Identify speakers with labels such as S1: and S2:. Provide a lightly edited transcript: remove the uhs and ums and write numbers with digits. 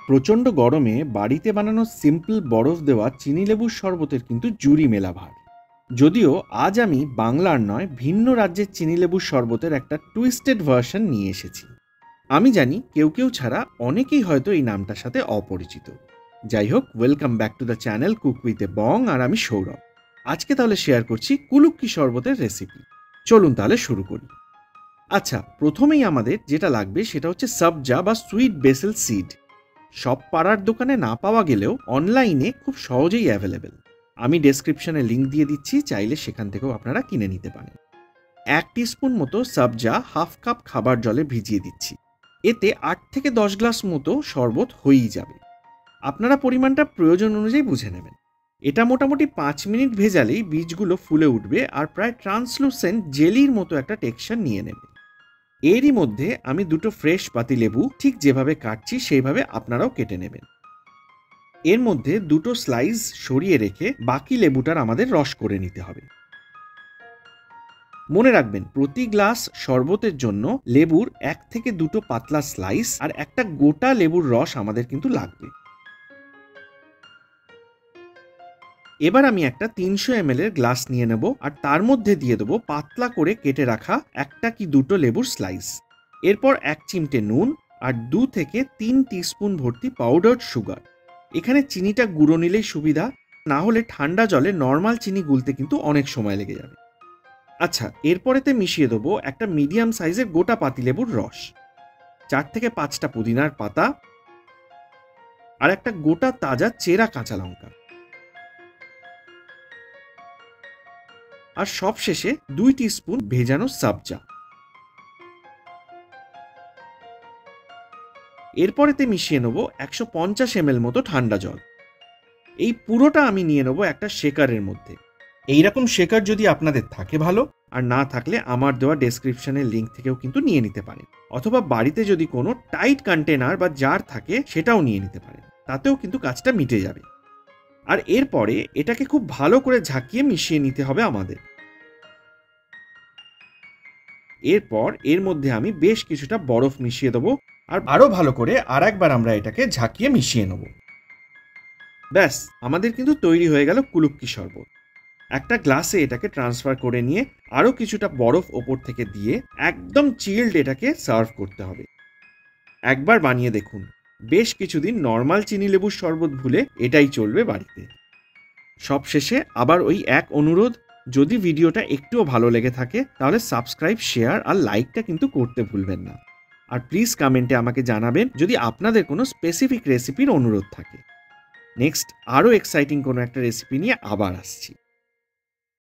S1: প্রচণ্ড গরমে বাড়িতে বানানো সিম্পল বরফ দেওয়া চিনি লেবুর শরবতের কিন্তু জুড়ি মেলা ভার। যদিও আজ আমি বাংলার নয়, ভিন্ন রাজ্যের চিনি লেবুর শরবতের একটা টুইস্টেড ভার্সন নিয়ে এসেছি। আমি জানি কেউ কেউ ছাড়া অনেকেই হয়তো এই নামটার সাথে অপরিচিত। যাই হোক, welcome back to the channel cook with a Bong, আর আমি সৌরভ। আজকে তাহলে শেয়ার করছি কুলুক্কি শরবতের রেসিপি। চলুন তাহলে শুরু করি। আচ্ছা, প্রথমেই আমাদের যেটা লাগবে সেটা হচ্ছে সবজা বা সুইট বেসিল সিড। সব পাড়ার দোকানে না পাওয়া গেলেও অনলাইনে খুব সহজেই অ্যাভেলেবেল। আমি ডেসক্রিপশনে লিঙ্ক দিয়ে দিচ্ছি, চাইলে সেখান থেকেও আপনারা কিনে নিতে পারেন। 1 টিস্পুন মতো সবজা হাফ কাপ খাবার জলে ভিজিয়ে দিচ্ছি। এতে 8 থেকে 10 গ্লাস মতো শরবত হয়েই যাবে। আপনারা পরিমাণটা প্রয়োজন অনুযায়ী বুঝে নেবেন। এটা মোটামুটি 5 মিনিট ভেজালেই বীজগুলো ফুলে উঠবে আর প্রায় ট্রান্সলুসেন্ট জেলির মতো একটা টেক্সচার নিয়ে নেবে। এরই মধ্যে আমি দুটো ফ্রেশ পাতিলেবু ঠিক যেভাবে কাটছি সেইভাবে আপনারাও কেটে নেবেন। এর মধ্যে দুটো স্লাইস সরিয়ে রেখে বাকি লেবুটার আমাদের রস করে নিতে হবে। মনে রাখবেন, প্রতি গ্লাস শরবতের জন্য লেবুর 1 থেকে 2টো পাতলা স্লাইস আর একটা গোটা লেবুর রস আমাদের কিন্তু লাগবে। এবার আমি একটা 300 ml এর গ্লাস নিয়ে নেব আর তার মধ্যে দিয়ে দেবো পাতলা করে কেটে রাখা 1টা কি 2টো লেবুর স্লাইস। এরপর 1 চিমটে নুন আর 2 থেকে 3 টিস্পুন ভর্তি পাউডার্ড সুগার। এখানে চিনিটা গুঁড়ো নিলেই সুবিধা, না হলে ঠান্ডা জলে নর্মাল চিনি গুলতে কিন্তু অনেক সময় লেগে যাবে। আচ্ছা, এরপরেতে মিশিয়ে দেবো একটা মিডিয়াম সাইজের গোটা পাতিলেবুর রস, 4 থেকে 5টা পুদিনার পাতা আর একটা গোটা তাজা চেরা কাঁচা লঙ্কা। আর সবশেষে 2 টিস্পুন ভেজানো সবজা। এরপরেতে মিশিয়ে নেব 150 ml মতো ঠান্ডা জল। এই পুরোটা আমি নিয়ে নেব একটা শেকারের মধ্যে। এইরকম শেকার যদি আপনাদের থাকে ভালো, আর না থাকলে আমার দেওয়া ডেসক্রিপশনের লিঙ্ক থেকেও কিন্তু নিয়ে নিতে পারেন, অথবা বাড়িতে যদি কোনো টাইট কন্টেনার বা জার থাকে সেটাও নিয়ে নিতে পারেন, তাতেও কিন্তু কাজটা মিটে যাবে। আর এরপরে এটাকে খুব ভালো করে ঝাঁকিয়ে মিশিয়ে নিতে হবে আমাদের। এরপর এর মধ্যে আমি বেশ কিছুটা বরফ মিশিয়ে দেবো আর আরও ভালো করে আর একবার আমরা এটাকে ঝাঁকিয়ে মিশিয়ে নেব। ব্যাস, আমাদের কিন্তু তৈরি হয়ে গেল কুলুক্কি শরবত। একটা গ্লাসে এটাকে ট্রান্সফার করে নিয়ে আরও কিছুটা বরফ ওপর থেকে দিয়ে একদম চিল্ড এটাকে সার্ভ করতে হবে। একবার বানিয়ে দেখুন, বেশ কিছুদিন নর্মাল চিনি লেবুর শরবত ভুলে এটাই চলবে বাড়িতে। সবশেষে আবার ওই এক অনুরোধ, যদি ভিডিওটা একটুও ভালো লেগে থাকে তাহলে সাবস্ক্রাইব, শেয়ার আর লাইকটা কিন্তু করতে ভুলবেন না। আর প্লিজ কমেন্টে আমাকে জানাবেন যদি আপনাদের কোনো স্পেসিফিক রেসিপির অনুরোধ থাকে। নেক্সট আরও এক্সাইটিং কোনো একটা রেসিপি নিয়ে আবার আসছি।